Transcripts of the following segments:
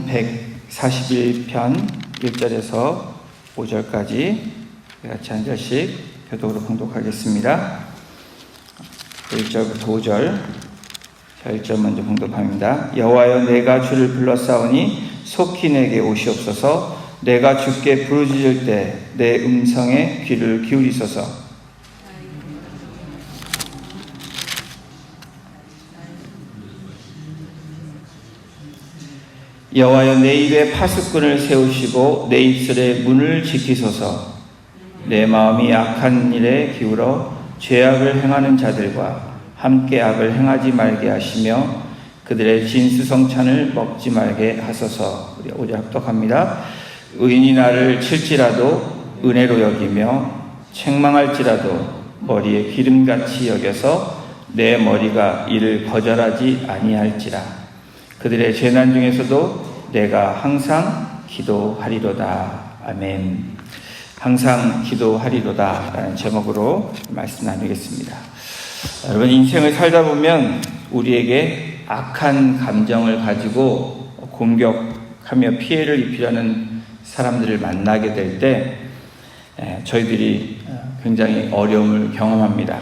141편 1절에서 5절까지 같이 한 절씩 교독으로 봉독하겠습니다. 1절부터 5절. 자, 1절 먼저 봉독합니다. 여호와여, 내가 주를 불렀사오니 속히 내게 오시옵소서. 내가 주께 부르짖을 때 내 음성에 귀를 기울이소서. 여호와여, 내 입에 파수꾼을 세우시고 내 입술에 문을 지키소서. 내 마음이 악한 일에 기울어 죄악을 행하는 자들과 함께 악을 행하지 말게 하시며 그들의 진수성찬을 먹지 말게 하소서. 우리 5절 합독합니다. 의인이 나를 칠지라도 은혜로 여기며 책망할지라도 머리에 기름같이 여겨서 내 머리가 이를 거절하지 아니할지라. 그들의 재난 중에서도 내가 항상 기도하리로다. 아멘. 항상 기도하리로다 라는 제목으로 말씀 나누겠습니다. 여러분, 인생을 살다 보면 우리에게 악한 감정을 가지고 공격하며 피해를 입히려는 사람들을 만나게 될 때 저희들이 굉장히 어려움을 경험합니다.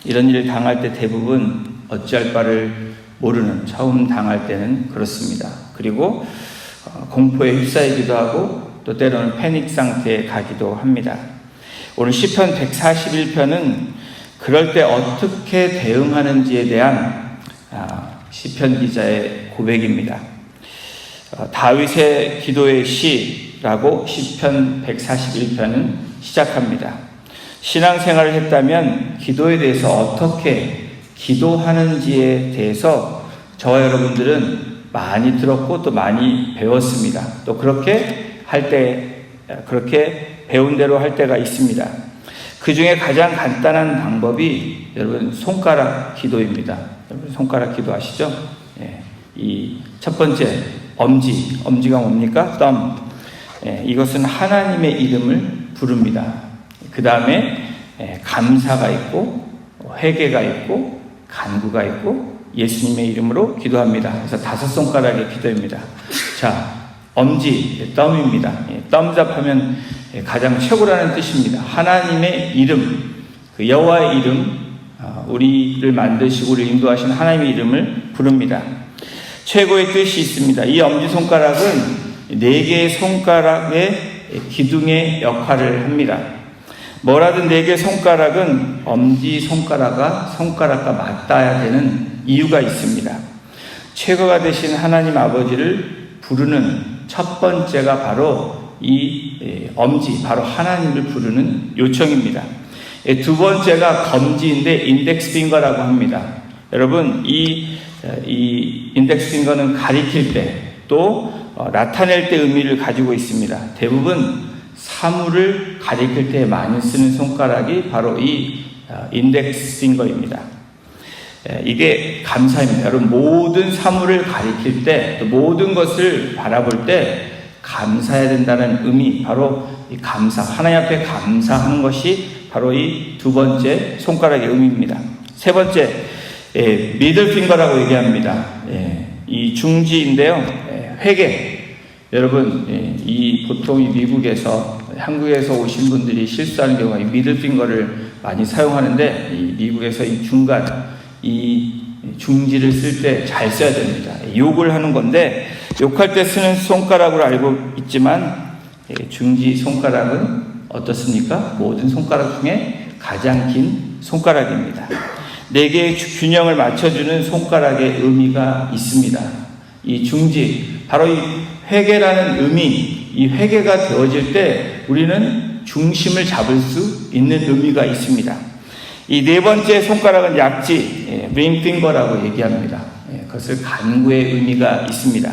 이런 일을 당할 때 대부분 어찌할 바를 모르는, 처음 당할 때는 그렇습니다. 그리고 공포에 휩싸이기도 하고 또 때로는 패닉 상태에 가기도 합니다. 오늘 시편 141편은 그럴 때 어떻게 대응하는지에 대한 시편 기자의 고백입니다. 다윗의 기도의 시라고 시편 141편은 시작합니다. 신앙생활을 했다면 기도에 대해서 어떻게 기도하는지에 대해서 저와 여러분들은 많이 들었고 또 많이 배웠습니다. 또 그렇게 배운 대로 할 때가 있습니다. 그 중에 가장 간단한 방법이 여러분 손가락 기도입니다. 여러분 손가락 기도 아시죠? 이 첫 번째 엄지가 뭡니까? 이것은 하나님의 이름을 부릅니다. 그 다음에 감사가 있고 회개가 있고 간구가 있고 예수님의 이름으로 기도합니다. 그래서 5손가락의 기도입니다. 자, 엄지, 덤입니다. 덤잡하면 가장 최고라는 뜻입니다. 하나님의 이름, 그 여호와의 이름, 우리를 만드시고 우리를 인도하신 하나님의 이름을 부릅니다. 최고의 뜻이 있습니다. 이 엄지손가락은 4개의 손가락의 기둥의 역할을 합니다. 뭐라든 4개의 손가락은 엄지손가락과 손가락과 맞닿아야 되는 이유가 있습니다. 최고가 되신 하나님 아버지를 부르는 첫 번째가 바로 이 엄지, 바로 하나님을 부르는 요청입니다. 두 번째가 검지인데 인덱스 핑거라고 합니다. 여러분, 이 인덱스 핑거는 가리킬 때 또 나타낼 때 의미를 가지고 있습니다. 대부분 사물을 가리킬 때 많이 쓰는 손가락이 바로 이 인덱스 핑거입니다. 이게 감사입니다. 여러분, 모든 사물을 가리킬 때, 또 모든 것을 바라볼 때 감사해야 된다는 의미, 바로 이 감사, 하나님 앞에 감사하는 것이 바로 이 두 번째 손가락의 의미입니다. 세 번째, 미들 핑거라고 얘기합니다. 이 중지인데요. 회개. 여러분, 보통 미국에서, 한국에서 오신 분들이 실수하는 경우가 이 미들 핑거를 많이 사용하는데, 이 미국에서 이 중간, 이 중지를 쓸 때 잘 써야 됩니다. 욕을 하는 건데, 욕할 때 쓰는 손가락으로 알고 있지만, 중지 손가락은 어떻습니까? 모든 손가락 중에 가장 긴 손가락입니다. 4개의 균형을 맞춰주는 손가락의 의미가 있습니다. 이 중지, 바로 이 회개라는 의미, 이 회개가 되어질 때 우리는 중심을 잡을 수 있는 의미가 있습니다. 이 4번째 손가락은 약지, 링핑거라고 얘기합니다. 그것을 간구의 의미가 있습니다.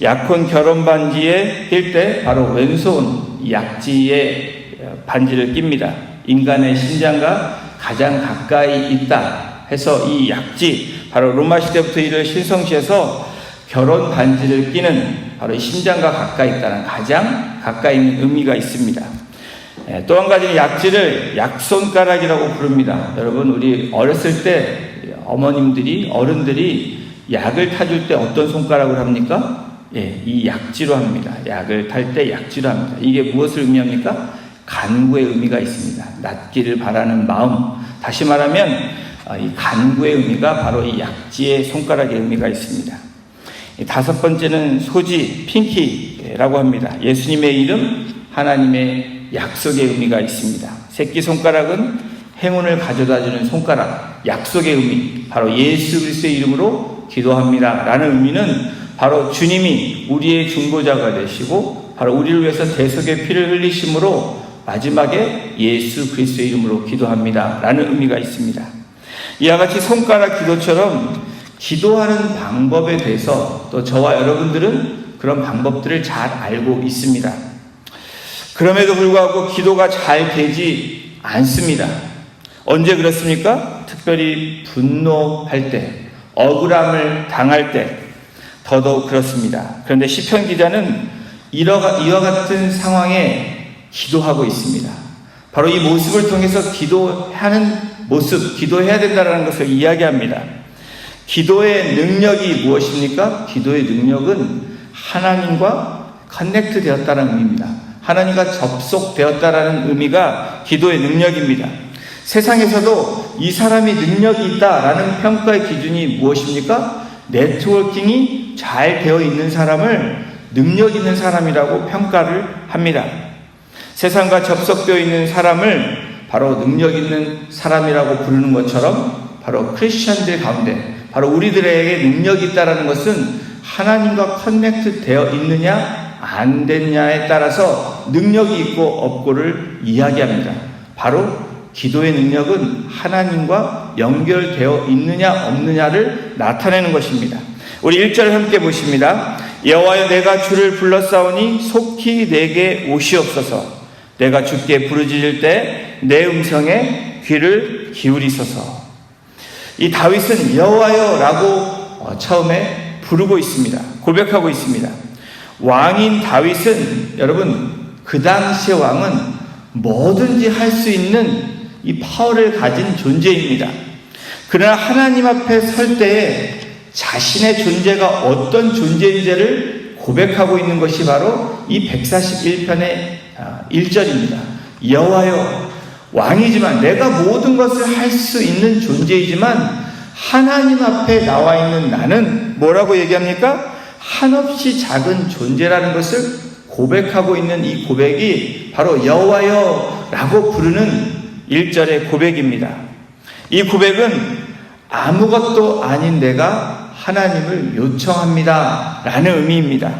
약혼 결혼 반지에 낄 때 바로 왼손 약지에 반지를 낍니다. 인간의 심장과 가장 가까이 있다 해서 이 약지, 바로 로마 시대부터 이를 신성시해서 결혼 반지를 끼는 바로 이 심장과 가까이 있다는 가장 가까이 있는 의미가 있습니다. 또 한 가지는 약지를 약손가락이라고 부릅니다. 여러분, 우리 어렸을 때 어머님들이, 어른들이 약을 타줄 때 어떤 손가락을 합니까? 이 약지로 합니다. 약을 탈 때 약지로 합니다. 이게 무엇을 의미합니까? 간구의 의미가 있습니다. 낫기를 바라는 마음. 다시 말하면 이 간구의 의미가 바로 이 약지의 손가락의 의미가 있습니다. 다섯 번째는 소지, 핑키라고 합니다. 예수님의 이름, 하나님의 약속의 의미가 있습니다. 새끼손가락은 행운을 가져다주는 손가락, 약속의 의미, 바로 예수 그리스도의 이름으로 기도합니다 라는 의미는 바로 주님이 우리의 중보자가 되시고 바로 우리를 위해서 대속의 피를 흘리심으로 마지막에 예수 그리스도의 이름으로 기도합니다 라는 의미가 있습니다. 이와 같이 손가락 기도처럼 기도하는 방법에 대해서 또 저와 여러분들은 그런 방법들을 잘 알고 있습니다. 그럼에도 불구하고 기도가 잘 되지 않습니다. 언제 그렇습니까? 특별히 분노할 때, 억울함을 당할 때 더더욱 그렇습니다. 그런데 시편 기자는 이와 같은 상황에 기도하고 있습니다. 바로 이 모습을 통해서 기도하는 모습, 기도해야 된다는 것을 이야기합니다. 기도의 능력이 무엇입니까? 기도의 능력은 하나님과 커넥트 되었다는 의미입니다. 하나님과 접속되었다는 의미가 기도의 능력입니다. 세상에서도 이 사람이 능력이 있다라는 평가의 기준이 무엇입니까? 네트워킹이 잘 되어 있는 사람을 능력 있는 사람이라고 평가를 합니다. 세상과 접속되어 있는 사람을 바로 능력 있는 사람이라고 부르는 것처럼 바로 크리스천들 가운데 바로 우리들에게 능력이 있다는 것은 하나님과 커넥트 되어 있느냐 안 됐냐에 따라서 능력이 있고 없고를 이야기합니다. 바로 기도의 능력은 하나님과 연결되어 있느냐 없느냐를 나타내는 것입니다. 우리 1절 함께 보십니다. 여호와여 내가 주를 불렀사오니 속히 내게 오시옵소서. 내가 주께 부르짖을 때 내 음성에 귀를 기울이소서. 이 다윗은 여호와여라고 처음에 부르고 있습니다. 고백하고 있습니다. 왕인 다윗은 여러분 그 당시의 왕은 뭐든지 할 수 있는 이 파워를 가진 존재입니다. 그러나 하나님 앞에 설 때에 자신의 존재가 어떤 존재인지를 고백하고 있는 것이 바로 이 141편의 1절입니다. 여호와여 왕이지만 내가 모든 것을 할 수 있는 존재이지만 하나님 앞에 나와 있는 나는 뭐라고 얘기합니까? 한없이 작은 존재라는 것을 고백하고 있는 이 고백이 바로 여호와여 라고 부르는 1절의 고백입니다. 이 고백은 아무것도 아닌 내가 하나님을 요청합니다 라는 의미입니다.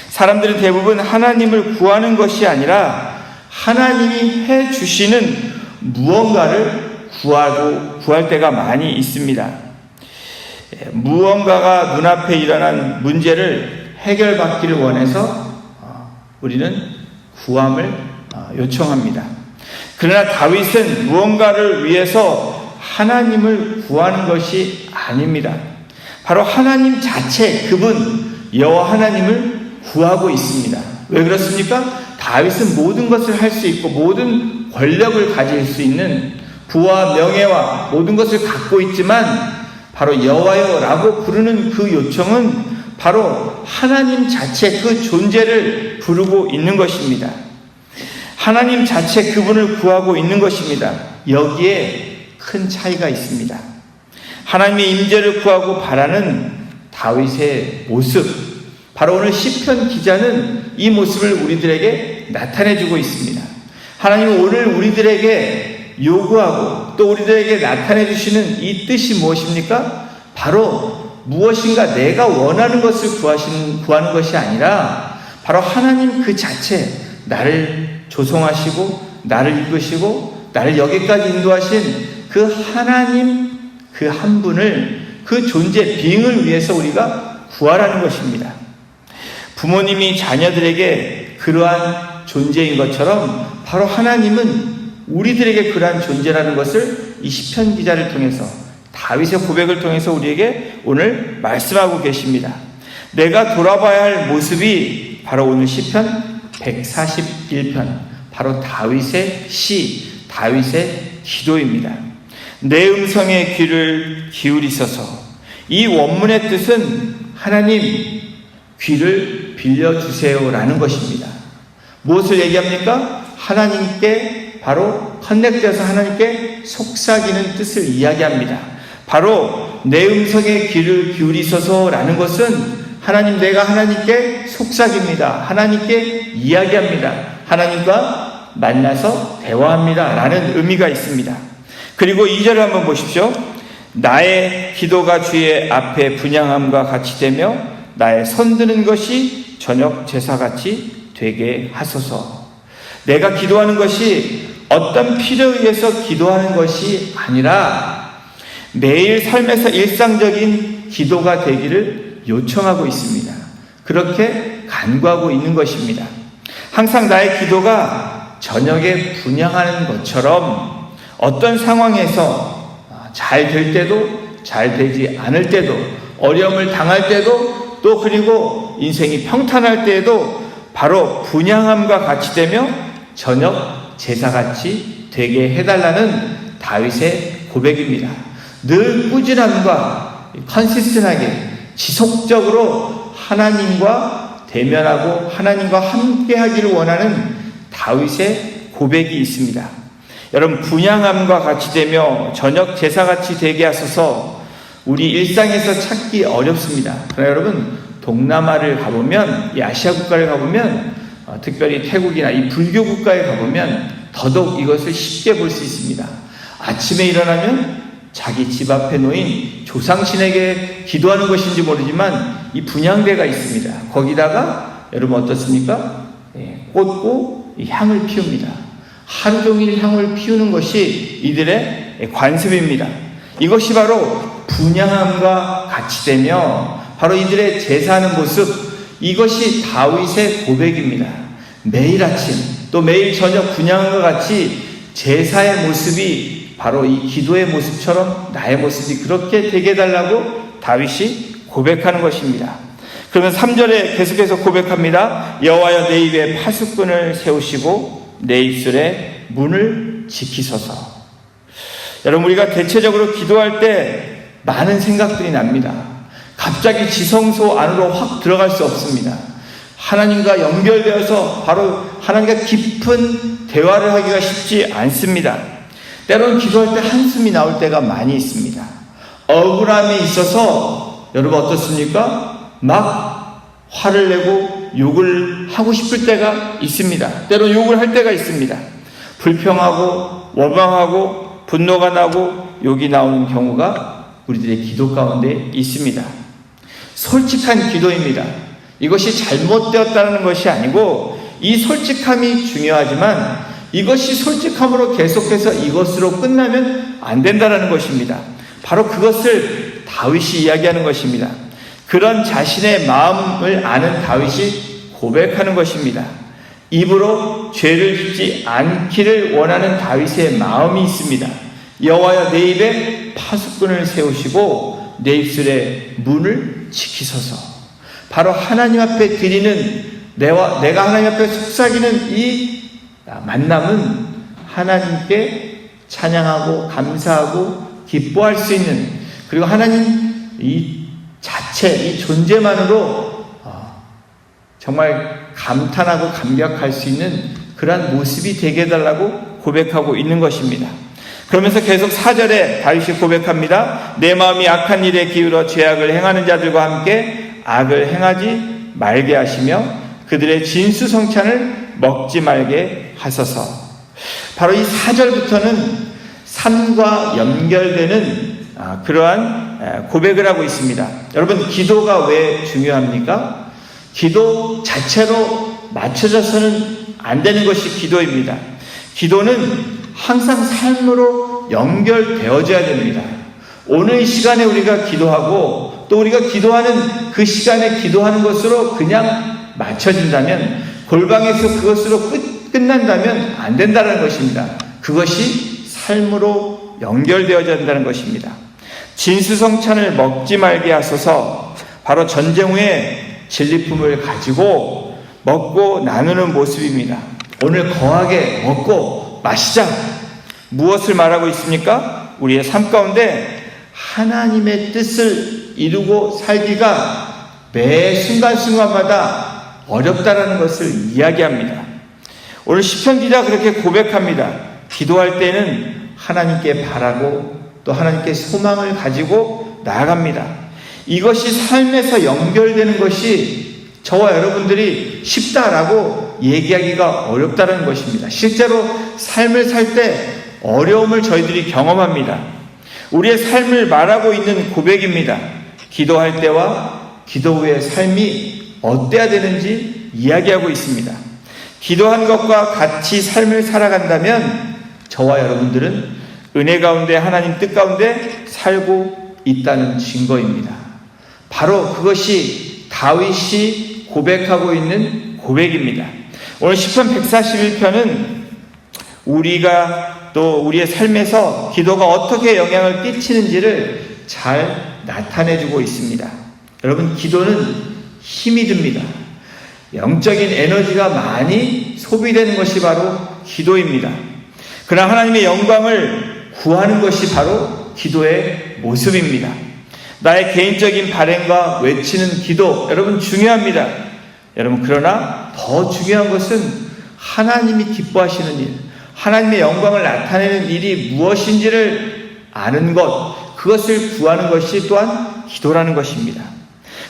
사람들은 대부분 하나님을 구하는 것이 아니라 하나님이 해주시는 무언가를 구할 때가 많이 있습니다. 무언가가 눈앞에 일어난 문제를 해결받기를 원해서 우리는 구함을 요청합니다. 그러나 다윗은 무언가를 위해서 하나님을 구하는 것이 아닙니다. 바로 하나님 자체 그분 여호와 하나님을 구하고 있습니다. 왜 그렇습니까? 다윗은 모든 것을 할 수 있고 모든 권력을 가질 수 있는 부와 명예와 모든 것을 갖고 있지만 바로 여호와여라고 부르는 그 요청은 바로 하나님 자체 그 존재를 부르고 있는 것입니다. 하나님 자체 그분을 구하고 있는 것입니다. 여기에 큰 차이가 있습니다. 하나님의 임재를 구하고 바라는 다윗의 모습, 바로 오늘 시편 기자는 이 모습을 우리들에게 나타내주고 있습니다. 하나님은 오늘 우리들에게 요구하고 또 우리들에게 나타내주시는 이 뜻이 무엇입니까? 바로 무엇인가 내가 원하는 것을 구하는 것이 아니라 바로 하나님 그 자체 나를 조성하시고 나를 이끄시고 나를 여기까지 인도하신 그 하나님 그 한 분을 그 존재 빙을 위해서 우리가 구하라는 것입니다. 부모님이 자녀들에게 그러한 존재인 것처럼 바로 하나님은 우리들에게 그러한 존재라는 것을 이 시편 기자를 통해서 다윗의 고백을 통해서 우리에게 오늘 말씀하고 계십니다. 내가 돌아봐야 할 모습이 바로 오늘 시편 141편 바로 다윗의 시, 다윗의 기도입니다. 내 음성에 귀를 기울이소서. 이 원문의 뜻은 하나님 귀를 빌려주세요라는 것입니다. 무엇을 얘기합니까? 하나님께 바로 커넥트해서 하나님께 속삭이는 뜻을 이야기합니다. 바로 내 음성에 귀를 기울이소서라는 것은 하나님, 내가 하나님께 속삭입니다. 하나님께 이야기합니다. 하나님과 만나서 대화합니다 라는 의미가 있습니다. 그리고 2절을 한번 보십시오. 나의 기도가 주의 앞에 분향함과 같이 되며 나의 손드는 것이 저녁 제사같이 되게 하소서. 내가 기도하는 것이 어떤 필요에 의해서 기도하는 것이 아니라 매일 삶에서 일상적인 기도가 되기를 요청하고 있습니다. 그렇게 간구하고 있는 것입니다. 항상 나의 기도가 저녁에 분향하는 것처럼 어떤 상황에서 잘 될 때도 잘 되지 않을 때도 어려움을 당할 때도 또 그리고 인생이 평탄할 때에도 바로 분향함과 같이 되며 저녁 제사같이 되게 해달라는 다윗의 고백입니다. 늘 꾸준함과 컨시스턴하게 지속적으로 하나님과 대면하고 하나님과 함께하기를 원하는 다윗의 고백이 있습니다. 여러분, 분향함과 같이 되며 저녁 제사같이 되게 하소서. 우리 일상에서 찾기 어렵습니다. 그러나 여러분, 동남아를 가보면, 이 아시아 국가를 가보면, 특별히 태국이나 이 불교 국가에 가보면 더더욱 이것을 쉽게 볼 수 있습니다. 아침에 일어나면 자기 집 앞에 놓인 조상신에게 기도하는 것인지 모르지만 이 분향대가 있습니다. 거기다가 여러분 어떻습니까? 꽂고 향을 피웁니다. 하루 종일 향을 피우는 것이 이들의 관습입니다. 이것이 바로 분향함과 같이 되며 바로 이들의 제사하는 모습, 이것이 다윗의 고백입니다. 매일 아침 또 매일 저녁 분향함과 같이 제사의 모습이 바로 이 기도의 모습처럼 나의 모습이 그렇게 되게 해달라고 다윗이 고백하는 것입니다. 그러면 3절에 계속해서 고백합니다. 여호와여 내 입에 파수꾼을 세우시고 내 입술에 문을 지키소서. 여러분, 우리가 대체적으로 기도할 때 많은 생각들이 납니다. 갑자기 지성소 안으로 확 들어갈 수 없습니다. 하나님과 연결되어서 바로 하나님과 깊은 대화를 하기가 쉽지 않습니다. 때로는 기도할 때 한숨이 나올 때가 많이 있습니다. 억울함에 있어서 여러분 어떻습니까? 막 화를 내고 욕을 하고 싶을 때가 있습니다. 때로는 욕을 할 때가 있습니다. 불평하고 원망하고 분노가 나고 욕이 나오는 경우가 우리들의 기도 가운데 있습니다. 솔직한 기도입니다. 이것이 잘못되었다는 것이 아니고 이 솔직함이 중요하지만 이것이 솔직함으로 계속해서 이것으로 끝나면 안 된다는 것입니다. 바로 그것을 다윗이 이야기하는 것입니다. 그런 자신의 마음을 아는 다윗이 고백하는 것입니다. 입으로 죄를 짓지 않기를 원하는 다윗의 마음이 있습니다. 여호와여 내 입에 파수꾼을 세우시고 내 입술에 문을 지키소서. 바로 하나님 앞에 드리는 내가 하나님 앞에 속삭이는 이 만남은 하나님께 찬양하고 감사하고 기뻐할 수 있는, 그리고 하나님 이 자체, 이 존재만으로 정말 감탄하고 감격할 수 있는 그러한 모습이 되게 해달라고 고백하고 있는 것입니다. 그러면서 계속 4절에 다윗이 고백합니다. 내 마음이 악한 일에 기울어 죄악을 행하는 자들과 함께 악을 행하지 말게 하시며 그들의 진수성찬을 먹지 말게 하소서. 바로 이 4절부터는 삶과 연결되는 그러한 고백을 하고 있습니다. 여러분, 기도가 왜 중요합니까? 기도 자체로 맞춰져서는 안 되는 것이 기도입니다. 기도는 항상 삶으로 연결되어져야 됩니다. 오늘 이 시간에 우리가 기도하고 또 우리가 기도하는 그 시간에 기도하는 것으로 그냥 맞춰진다면, 골방에서 그것으로 끝난다면 안 된다는 것입니다. 그것이 삶으로 연결되어져야 한다는 것입니다. 진수성찬을 먹지 말게 하소서. 바로 전쟁 후에 진리품을 가지고 먹고 나누는 모습입니다. 오늘 거하게 먹고 마시자. 무엇을 말하고 있습니까? 우리의 삶 가운데 하나님의 뜻을 이루고 살기가 매 순간순간마다 어렵다라는 것을 이야기합니다. 오늘 시편 기자 그렇게 고백합니다. 기도할 때는 하나님께 바라고 또 하나님께 소망을 가지고 나아갑니다. 이것이 삶에서 연결되는 것이 저와 여러분들이 쉽다라고 얘기하기가 어렵다는 것입니다. 실제로 삶을 살 때 어려움을 저희들이 경험합니다. 우리의 삶을 말하고 있는 고백입니다. 기도할 때와 기도 후의 삶이 어때야 되는지 이야기하고 있습니다. 기도한 것과 같이 삶을 살아간다면 저와 여러분들은 은혜 가운데 하나님 뜻 가운데 살고 있다는 증거입니다. 바로 그것이 다윗이 고백하고 있는 고백입니다. 오늘 시편 141편은 우리가 또 우리의 삶에서 기도가 어떻게 영향을 끼치는지를 잘 나타내주고 있습니다. 여러분, 기도는 힘이 듭니다. 영적인 에너지가 많이 소비되는 것이 바로 기도입니다. 그러나 하나님의 영광을 구하는 것이 바로 기도의 모습입니다. 나의 개인적인 발행과 외치는 기도, 여러분 중요합니다. 여러분, 그러나 더 중요한 것은 하나님이 기뻐하시는 일, 하나님의 영광을 나타내는 일이 무엇인지를 아는 것, 그것을 구하는 것이 또한 기도라는 것입니다.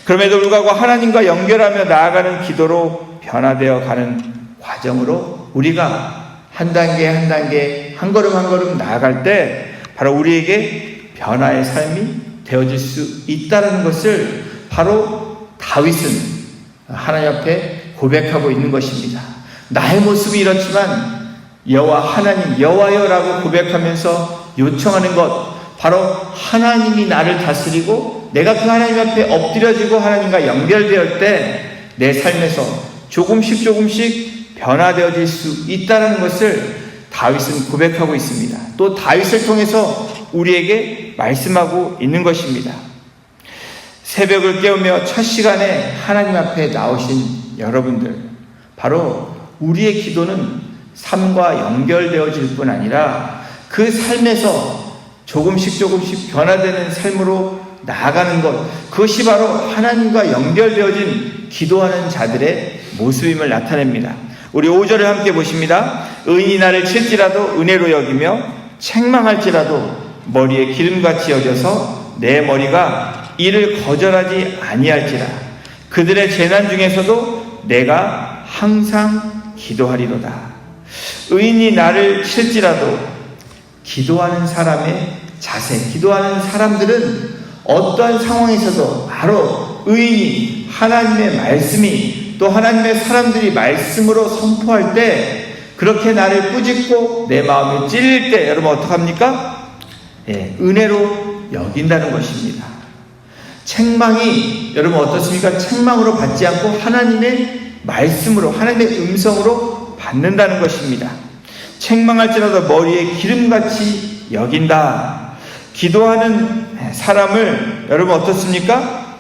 그럼에도 불구하고 하나님과 연결하며 나아가는 기도로 변화되어 가는 과정으로 우리가 한 단계 한 단계 한 걸음 한 걸음 나아갈 때 바로 우리에게 변화의 삶이 되어질 수 있다는 것을 바로 다윗은 하나님 앞에 고백하고 있는 것입니다. 나의 모습이 이렇지만 여호와 하나님 여호와여라고 고백하면서 요청하는 것, 바로 하나님이 나를 다스리고 내가 그 하나님 앞에 엎드려지고 하나님과 연결되었을 때 내 삶에서 조금씩 변화되어질 수 있다는 것을 다윗은 고백하고 있습니다. 또 다윗을 통해서 우리에게 말씀하고 있는 것입니다. 새벽을 깨우며 첫 시간에 하나님 앞에 나오신 여러분들, 바로 우리의 기도는 삶과 연결되어질 뿐 아니라 그 삶에서 조금씩 변화되는 삶으로 나아가는 것, 그것이 바로 하나님과 연결되어진 기도하는 자들의 모습임을 나타냅니다. 우리 5절을 함께 보십니다. 의인이 나를 칠지라도 은혜로 여기며 책망할지라도 머리에 기름같이 여겨서 내 머리가 이를 거절하지 아니할지라. 그들의 재난 중에서도 내가 항상 기도하리로다. 의인이 나를 칠지라도, 기도하는 사람의 자세, 기도하는 사람들은 어떠한 상황에서도 바로 의인이 하나님의 말씀이 또 하나님의 사람들이 말씀으로 선포할 때 그렇게 나를 꾸짖고 내 마음이 찔릴 때 여러분 어떡합니까? 은혜로 여긴다는 것입니다. 책망이 여러분 어떻습니까? 책망으로 받지 않고 하나님의 말씀으로, 하나님의 음성으로 받는다는 것입니다. 책망할지라도 머리에 기름같이 여긴다. 기도하는 사람을 여러분 어떻습니까?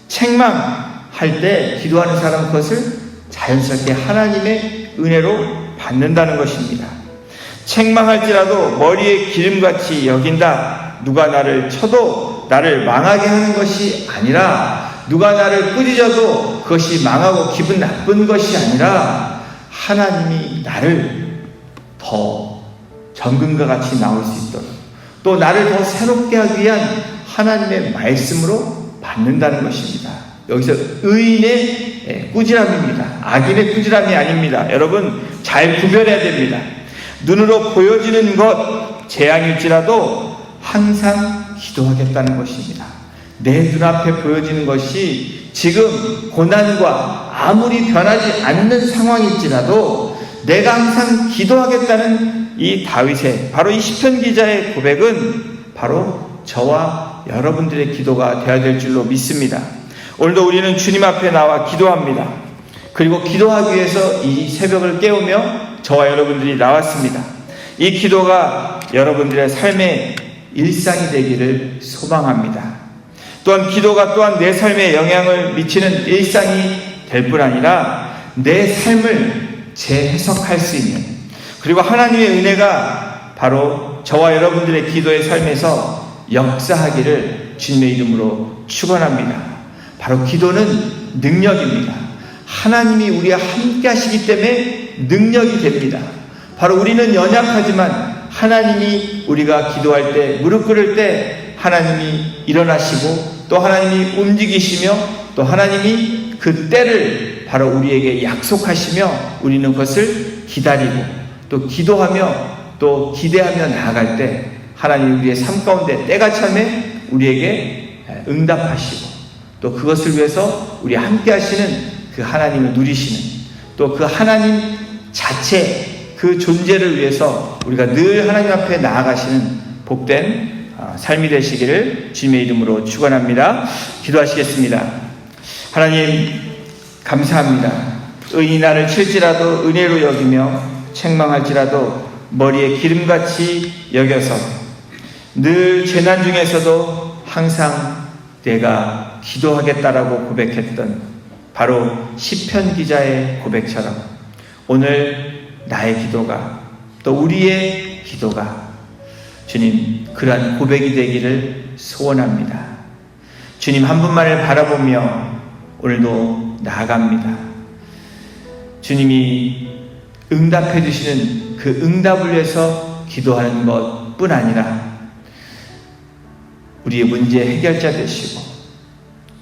책망할 때 기도하는 사람은 그것을 자연스럽게 하나님의 은혜로 받는다는 것입니다. 책망할지라도 머리에 기름같이 여긴다. 누가 나를 쳐도 나를 망하게 하는 것이 아니라, 누가 나를 꾸짖어도 그것이 망하고 기분 나쁜 것이 아니라 하나님이 나를 더 정금과 같이 나올 수 있도록 또 나를 더 새롭게 하기 위한 하나님의 말씀으로 받는다는 것입니다. 여기서 의인의 꾸지람입니다. 악인의 꾸지람이 아닙니다. 여러분 잘 구별해야 됩니다. 눈으로 보여지는 것 재앙일지라도 항상 기도하겠다는 것입니다. 내 눈앞에 보여지는 것이 지금 고난과 아무리 변하지 않는 상황일지라도 내가 항상 기도하겠다는 이 다윗의, 바로 이 시편 기자의 고백은 바로 저와 여러분들의 기도가 되어야 될 줄로 믿습니다. 오늘도 우리는 주님 앞에 나와 기도합니다. 그리고 기도하기 위해서 이 새벽을 깨우며 저와 여러분들이 나왔습니다. 이 기도가 여러분들의 삶의 일상이 되기를 소망합니다. 또한 기도가 또한 내 삶에 영향을 미치는 일상이 될 뿐 아니라 내 삶을 재해석할 수 있는, 그리고 하나님의 은혜가 바로 저와 여러분들의 기도의 삶에서 역사하기를 주님의 이름으로 축원합니다. 바로 기도는 능력입니다. 하나님이 우리와 함께 하시기 때문에 능력이 됩니다. 바로 우리는 연약하지만 하나님이 우리가 기도할 때, 무릎 꿇을 때 하나님이 일어나시고 또 하나님이 움직이시며 또 하나님이 그 때를 바로 우리에게 약속하시며 우리는 그것을 기다리고 또 기도하며 또 기대하며 나아갈 때 하나님이 우리의 삶 가운데 때가 참에 우리에게 응답하시고 또 그것을 위해서 우리 함께 하시는 그 하나님을 누리시는 또 그 하나님 자체 그 존재를 위해서 우리가 늘 하나님 앞에 나아가시는 복된 삶이 되시기를 주님의 이름으로 축원합니다. 기도하시겠습니다. 하나님 감사합니다. 의인이 나를 칠지라도 은혜로 여기며 책망할지라도 머리에 기름같이 여겨서 늘 재난 중에서도 항상 내가 기도하겠다라고 고백했던 바로 시편 기자의 고백처럼 오늘 나의 기도가 또 우리의 기도가 주님 그러한 고백이 되기를 소원합니다. 주님 한 분만을 바라보며 오늘도 나아갑니다. 주님이 응답해 주시는 그 응답을 위해서 기도하는 것뿐 아니라 우리의 문제 해결자 되시고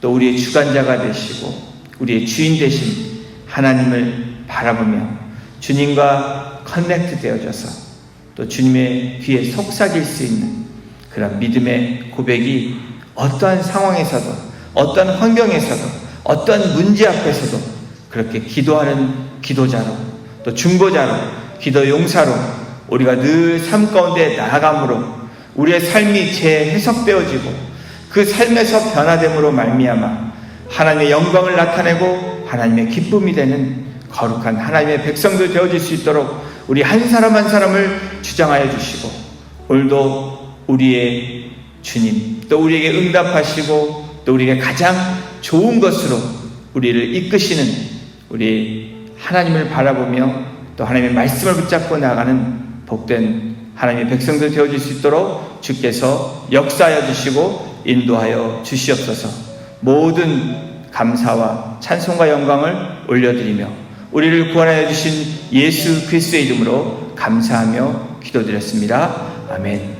또 우리의 주관자가 되시고 우리의 주인 되신 하나님을 바라보며 주님과 커넥트 되어져서 또 주님의 귀에 속삭일 수 있는 그런 믿음의 고백이 어떠한 상황에서도 어떠한 환경에서도 어떠한 문제 앞에서도 그렇게 기도하는 기도자로 또 중보자로 기도 용사로 우리가 늘 삶 가운데 나아감으로 우리의 삶이 재해석되어지고 그 삶에서 변화됨으로 말미암아 하나님의 영광을 나타내고 하나님의 기쁨이 되는 거룩한 하나님의 백성들 되어질 수 있도록 우리 한 사람 한 사람을 주장하여 주시고 오늘도 우리의 주님 또 우리에게 응답하시고 또 우리에게 가장 좋은 것으로 우리를 이끄시는 우리 하나님을 바라보며 또 하나님의 말씀을 붙잡고 나아가는 복된 하나님의 백성들 되어질 수 있도록 주께서 역사하여 주시고 인도하여 주시옵소서. 모든 감사와 찬송과 영광을 올려드리며 우리를 구원하여 주신 예수 그리스도의 이름으로 감사하며 기도드렸습니다. 아멘.